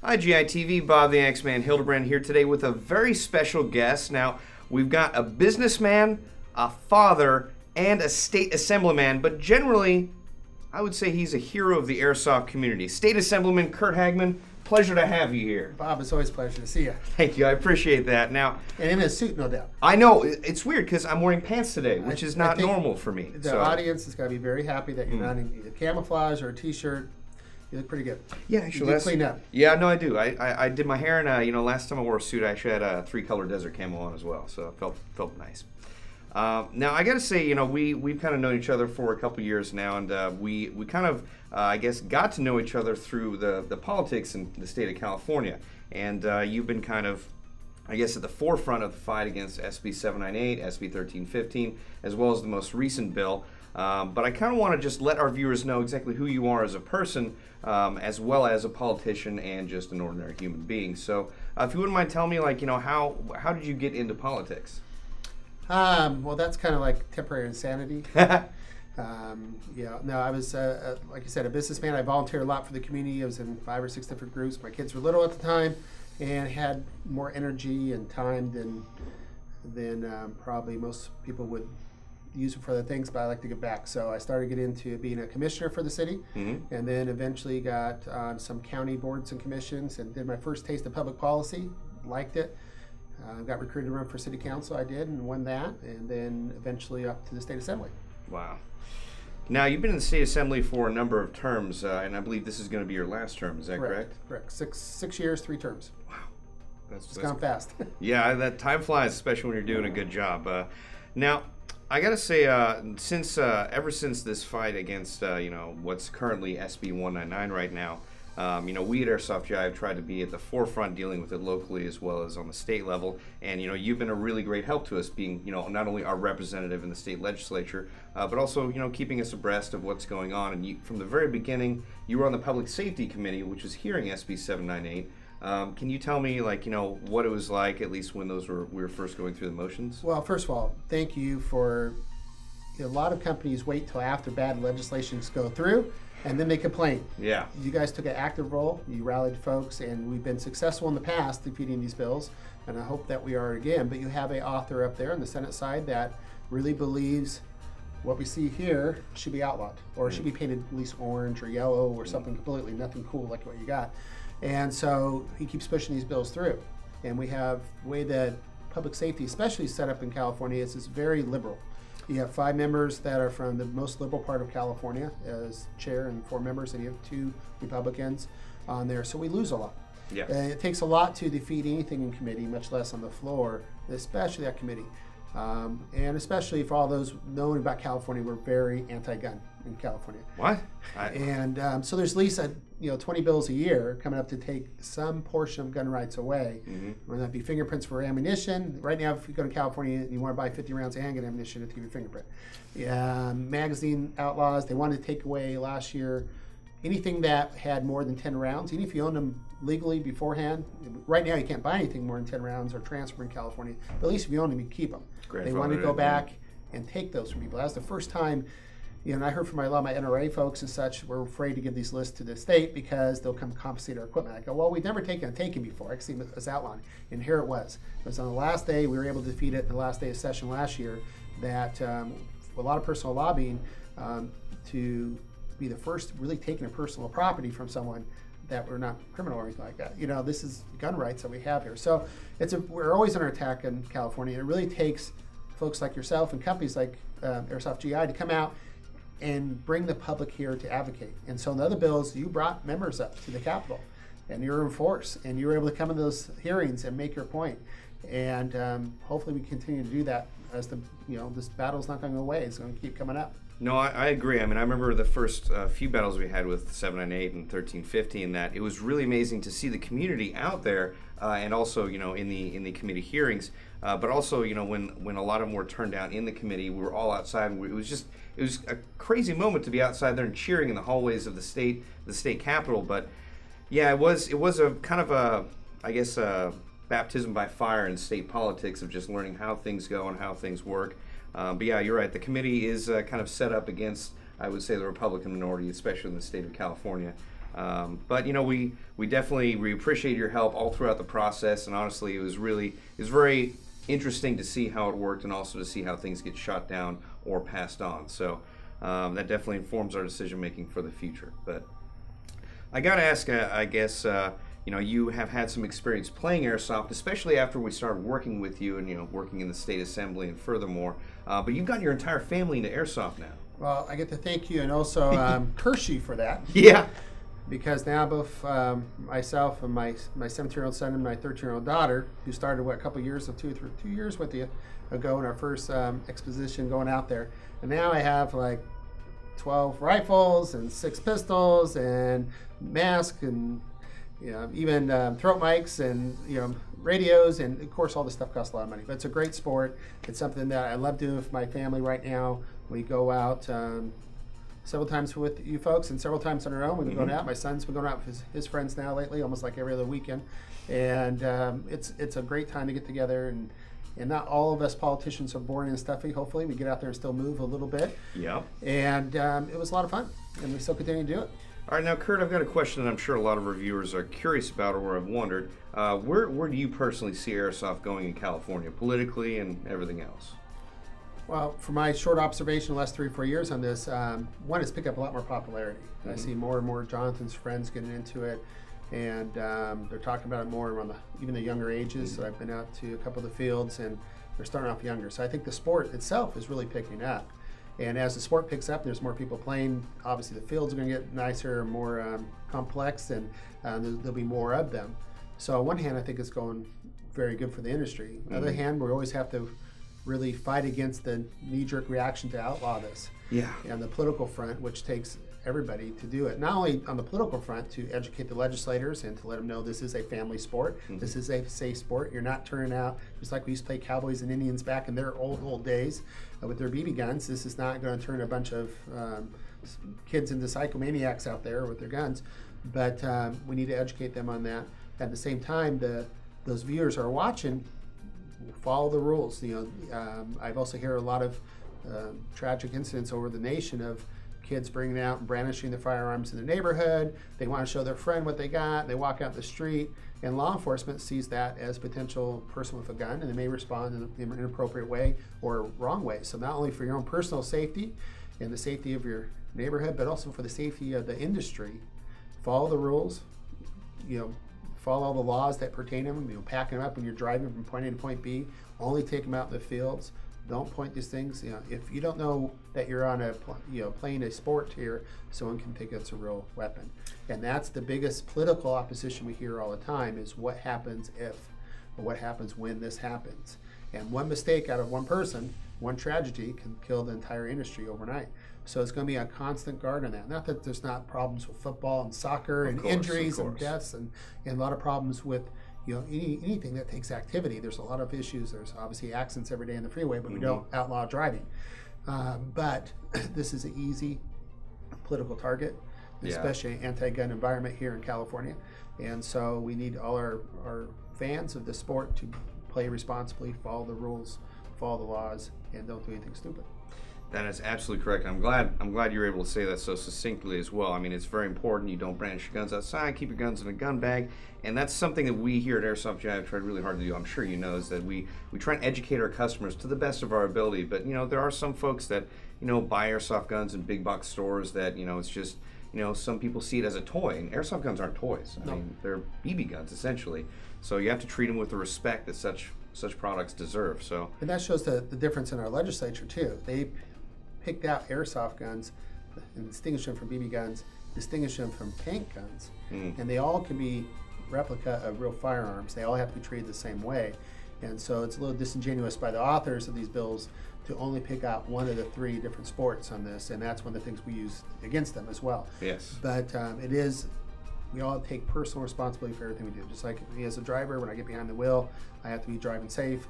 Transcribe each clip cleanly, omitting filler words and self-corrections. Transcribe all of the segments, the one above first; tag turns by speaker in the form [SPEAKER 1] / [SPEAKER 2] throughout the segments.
[SPEAKER 1] Hi GI Bob the X-Man Hildebrand here today with a very special guest. Now, we've got a businessman, a father, and a state assemblyman, but generally, I would say he's a hero of the airsoft community. State Assemblyman Curt Hagman, pleasure to have you here.
[SPEAKER 2] Bob, it's always a pleasure to see you.
[SPEAKER 1] Thank you, I appreciate that. Now,
[SPEAKER 2] and in a suit, no doubt.
[SPEAKER 1] I know, it's weird because I'm wearing pants today, which is not normal for me.
[SPEAKER 2] The audience is going to be very happy that you're not in either camouflage or a t-shirt. You look pretty good.
[SPEAKER 1] Yeah, actually,
[SPEAKER 2] you clean up.
[SPEAKER 1] Yeah, no, I do. I did my hair, and last time I wore a suit, I actually had a 3-color desert camo on as well, so it felt nice. Now I got to say, we've kind of known each other for a couple years now, and we kind of, I guess, got to know each other through the politics in the state of California, and you've been kind of, I guess, at the forefront of the fight against SB199, SB1315, as well as the most recent bill. But I kind of want to just let our viewers know exactly who you are as a person, as well as a politician and just an ordinary human being. So, if you wouldn't mind telling me, how did you get into politics?
[SPEAKER 2] Well, that's kind of like temporary insanity. I was, like you said, a businessman. I volunteered a lot for the community. I was in 5 or 6 different groups. My kids were little at the time and had more energy and time than probably most people would use it for other things, but I like to give back. So I started getting into being a commissioner for the city, and then eventually got on some county boards and commissions and did my first taste of public policy, liked it. Got recruited to run for city council, I did, and won that, and then eventually up to the state assembly. Wow.
[SPEAKER 1] Now, you've been in the state assembly for a number of terms, and I believe this is going to be your last term, is that correct?
[SPEAKER 2] Correct. 6 years, 3 terms.
[SPEAKER 1] Wow. That's
[SPEAKER 2] gone fast.
[SPEAKER 1] Yeah, that time flies, especially when you're doing a good job. Now, I gotta say, ever since this fight against, what's currently SB199 right now, we at Airsoft GI have tried to be at the forefront dealing with it locally as well as on the state level, and you've been a really great help to us, being not only our representative in the state legislature, but also keeping us abreast of what's going on. And from the very beginning, you were on the Public Safety Committee, which was hearing SB798. Can you tell me, what it was like, at least when we were first going through the motions?
[SPEAKER 2] Well, first of all, thank you for. A lot of companies wait till after bad legislations go through, and then they complain.
[SPEAKER 1] Yeah.
[SPEAKER 2] You guys took an active role. You rallied folks, and we've been successful in the past defeating these bills, and I hope that we are again. But you have an author up there on the Senate side that really believes what we see here should be outlawed, or should be painted at least orange or yellow or something completely, nothing cool like what you got. And so he keeps pushing these bills through. And we have the way that public safety, especially set up in California, is very liberal. You have 5 members that are from the most liberal part of California as chair and 4 members, and you have 2 Republicans on there. So we lose a lot.
[SPEAKER 1] Yeah.
[SPEAKER 2] And it takes a lot to defeat anything in committee, much less on the floor, especially that committee. And especially for all those knowing about California, we're very anti-gun in California.
[SPEAKER 1] What?
[SPEAKER 2] So there's at least 20 bills a year coming up to take some portion of gun rights away. Whether that be fingerprints for ammunition. Right now, if you go to California and you want to buy 50 rounds of handgun ammunition, it's give you a fingerprint. Magazine outlaws, they wanted to take away last year anything that had more than 10 rounds, even if you owned them legally beforehand. Right now, you can't buy anything more than 10 rounds or transfer in California, but at least if you own them, you keep them. They wanted to go back and take those from people. That's the first time, and I heard from a lot of my NRA folks and such, we're afraid to give these lists to the state because they'll come confiscate our equipment. I go, well, we've never taken a taking before. I see it as outlined, and here it was. It was on the last day, we were able to defeat it, the last day of session last year, that a lot of personal lobbying to be the first really taking a personal property from someone that we're not criminal or anything like that. This is gun rights that we have here. So we're always under attack in California. It really takes folks like yourself and companies like Airsoft GI to come out and bring the public here to advocate. And so in the other bills, you brought members up to the Capitol, and you're in force, and you were able to come in those hearings and make your point. And hopefully we continue to do that as this battle's not going to go away. It's going to keep coming up.
[SPEAKER 1] No, I agree. I mean, I remember the first few battles we had with 798 and 1315, that it was really amazing to see the community out there, and also, in the committee hearings, but also, when a lot of them were turned down in the committee, we were all outside, and it was a crazy moment to be outside there and cheering in the hallways of the state capitol. But yeah, it was a kind of a baptism by fire in state politics of just learning how things go and how things work. But yeah, you're right. The committee is kind of set up against, I would say, the Republican minority, especially in the state of California. But you know, we definitely appreciate your help all throughout the process, and honestly, it was very interesting to see how it worked, and also to see how things get shot down or passed on. So that definitely informs our decision making for the future. But I got to ask, I guess. You know, you have had some experience playing airsoft, especially after we started working with you and, you know, working in the state assembly and furthermore. But you've got your entire family into airsoft now.
[SPEAKER 2] Well, I get to thank you and also curse you for that.
[SPEAKER 1] Yeah.
[SPEAKER 2] Because now both myself and my 17-year-old son and my 13-year-old daughter, who started, a couple years, 2 years with you ago in our first exposition going out there. And now I have like 12 rifles and 6 pistols and masks and even throat mics and radios, and of course all this stuff costs a lot of money. But it's a great sport. It's something that I love doing with my family right now. We go out several times with you folks and several times on our own. We've been going out. My son's been going out with his friends now lately, almost like every other weekend. And it's a great time to get together. And not all of us politicians are boring and stuffy. Hopefully we get out there and still move a little bit.
[SPEAKER 1] Yeah. And
[SPEAKER 2] it was a lot of fun, and we still continue to do it.
[SPEAKER 1] All right, now, Curt, I've got a question that I'm sure a lot of reviewers are curious about or have wondered. Where do you personally see airsoft going in California, politically and everything else?
[SPEAKER 2] Well, from my short observation the last 3 or 4 years on this, one, it's picked up a lot more popularity. I see more and more Jonathan's friends getting into it, and they're talking about it more around even the younger ages. So I've been out to a couple of the fields, and they're starting off younger. So I think the sport itself is really picking up. And as the sport picks up, there's more people playing. Obviously, the fields are going to get nicer, more complex, and there'll be more of them. So on one hand, I think it's going very good for the industry. On the other hand, we always have to really fight against the knee-jerk reaction to outlaw this.
[SPEAKER 1] Yeah.
[SPEAKER 2] And the political front, which takes everybody to do it. Not only on the political front to educate the legislators and to let them know this is a family sport, this is a safe sport. You're not turning out, just like we used to play cowboys and Indians back in their old days with their BB guns. This is not going to turn a bunch of kids into psychomaniacs out there with their guns. But we need to educate them on that. At the same time, those viewers are watching, follow the rules. I've also heard a lot of tragic incidents over the nation of kids bringing out and brandishing their firearms in the neighborhood. They want to show their friend what they got. They walk out the street, and law enforcement sees that as a potential person with a gun, and they may respond in an inappropriate way or a wrong way. So not only for your own personal safety and the safety of your neighborhood, but also for the safety of the industry, follow the rules. Follow all the laws that pertain to them. Packing them up when you're driving from point A to point B. Only take them out in the fields. Don't point these things. If you don't know that you're on playing a sport here, someone can think it's a real weapon. And that's the biggest political opposition we hear all the time is what happens if, or what happens when this happens. And one mistake out of one person, one tragedy can kill the entire industry overnight. So it's going to be a constant guard on that. Not that there's not problems with football and soccer and injuries and deaths and a lot of problems with anything that takes activity. There's a lot of issues. There's obviously accidents every day in the freeway, but we don't outlaw driving. But this is an easy political target, especially an anti-gun environment here in California. And so we need all our fans of the sport to play responsibly, follow the rules, follow the laws, and don't do anything stupid.
[SPEAKER 1] That is absolutely correct. I'm glad you were able to say that so succinctly as well. I mean, it's very important. You don't brandish your guns outside. Keep your guns in a gun bag. And that's something that we here at Airsoft GI have tried really hard to do. I'm sure you know is that we try and educate our customers to the best of our ability. But there are some folks that buy airsoft guns in big box stores that it's just some people see it as a toy. And airsoft guns aren't toys. I mean, they're BB guns essentially. So you have to treat them with the respect that such products deserve. So. And
[SPEAKER 2] that shows the difference in our legislature too. They picked out airsoft guns and distinguished them from BB guns, distinguished them from tank guns, and they all can be replica of real firearms. They all have to be treated the same way, and so it's a little disingenuous by the authors of these bills to only pick out one of the 3 different sports on this, and that's one of the things we use against them as well.
[SPEAKER 1] Yes.
[SPEAKER 2] But we all take personal responsibility for everything we do. Just like me as a driver, when I get behind the wheel, I have to be driving safe.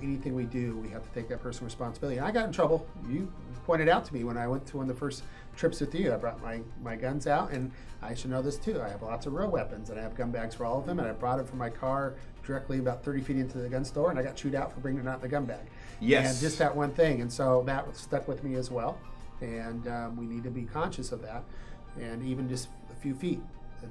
[SPEAKER 2] Anything we do, we have to take that personal responsibility. And I got in trouble. You pointed out to me when I went to one of the first trips with you. I brought my guns out, and I should know this too. I have lots of real weapons, and I have gun bags for all of them, and I brought it from my car directly about 30 feet into the gun store, and I got chewed out for bringing it out in the gun bag.
[SPEAKER 1] Yes.
[SPEAKER 2] And just that one thing. And so that stuck with me as well. And we need to be conscious of that. and even just a few feet.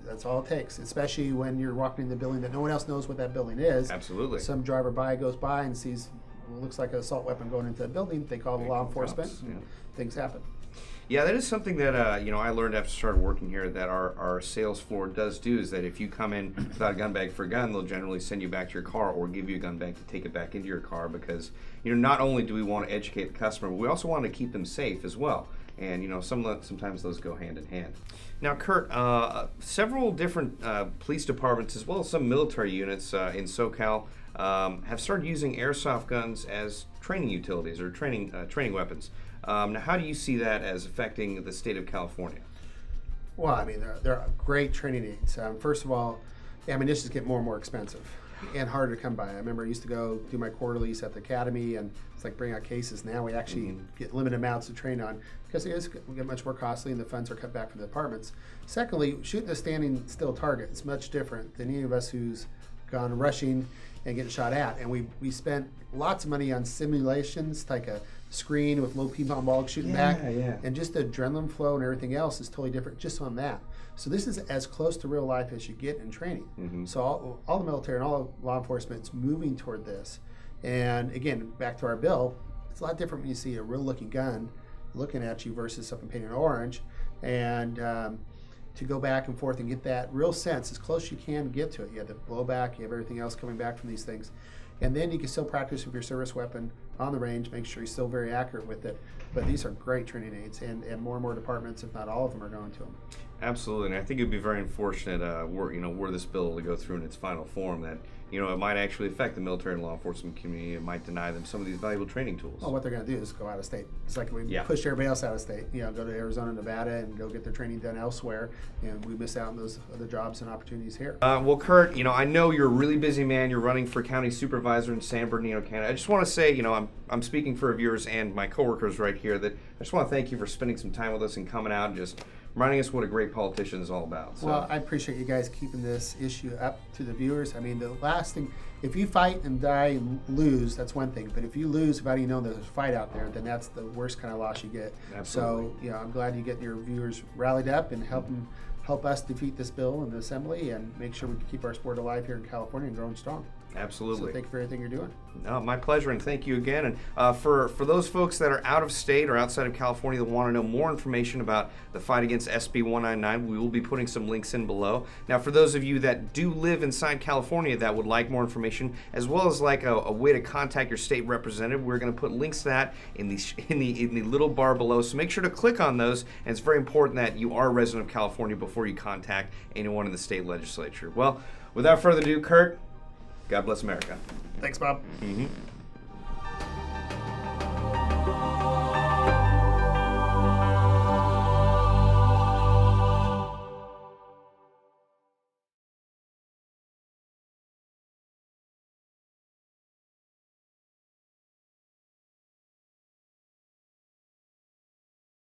[SPEAKER 2] That's all it takes, especially when you're walking in the building that no one else knows what that building is.
[SPEAKER 1] Absolutely.
[SPEAKER 2] Some driver goes by and sees what looks like an assault weapon going into the building. They call the law enforcement. Things happen.
[SPEAKER 1] Yeah, that is something that you know, I learned after started working here that our sales floor does do, is that if you come in without a gun bag for a gun, they'll generally send you back to your car or give you a gun bag to take it back into your car, because you know, not only do we want to educate the customer, but we also want to keep them safe as well. And you know, sometimes those go hand in hand. Now, Curt, several different police departments as well as some military units in SoCal have started using airsoft guns as training utilities or training weapons. Now, how do you see that as affecting the state of California?
[SPEAKER 2] Well, I mean, they're great training aids. First of all, ammunitions get more and more expensive and harder to come by. I remember I used to go do my quarterlies at the academy, and it's like bring out cases. Now we actually get limited amounts to train on, because it is get much more costly and the funds are cut back from the departments. Secondly, shooting a standing still target is much different than any of us who's gone rushing and getting shot at. And we spent lots of money on simulations, like a screen with low ping pong balls shooting back, and just the adrenaline flow and everything else is totally different just on that. So this is as close to real life as you get in training. So all the military and all law enforcement is moving toward this. And again, back to our bill, it's a lot different when you see a real looking gun looking at you versus something painted orange. And to go back and forth and get that real sense as close as you can get to it. You have the blowback, you have everything else coming back from these things. And then you can still practice with your service weapon on the range, make sure you're still very accurate with it. But these are great training aids, and more and more departments, if not all of them, are going to them.
[SPEAKER 1] Absolutely, and I think it would be very unfortunate were this bill to go through in its final form, that you know, it might actually affect the military and law enforcement community. It might deny them some of these valuable training tools.
[SPEAKER 2] Well, what they're going to do is go out of state. It's like we pushed everybody else out of state. You know, go to Arizona, Nevada, and go get their training done elsewhere, and we miss out on those other jobs and opportunities here.
[SPEAKER 1] Well, Curt, you know, I know you're a really busy man. You're running for county supervisor in San Bernardino, Canada. I just want to say, you know, I'm speaking for viewers and my coworkers right here, that I just want to thank you for spending some time with us and coming out and just reminding us what a great politician is all about. So.
[SPEAKER 2] Well, I appreciate you guys keeping this issue up to the viewers. I mean, the last thing, if you fight and die and lose, that's one thing. But if you lose without even knowing there's a fight out there, then that's the worst kind of loss you get.
[SPEAKER 1] Absolutely.
[SPEAKER 2] So, you know, I'm glad you get your viewers rallied up and help us defeat this bill in the Assembly and make sure we can keep our sport alive here in California and growing strong.
[SPEAKER 1] Absolutely.
[SPEAKER 2] So thank you for everything you're doing.
[SPEAKER 1] No, my pleasure, and thank you again. And for those folks that are out of state or outside of California that want to know more information about the fight against SB199, we will be putting some links in below. Now, for those of you that do live inside California that would like more information, as well as like a way to contact your state representative, we're going to put links to that in the little bar below. So make sure to click on those, and it's very important that you are a resident of California before you contact anyone in the state legislature. Well, without further ado, Curt, God bless America.
[SPEAKER 2] Thanks, Bob.
[SPEAKER 1] Mm-hmm.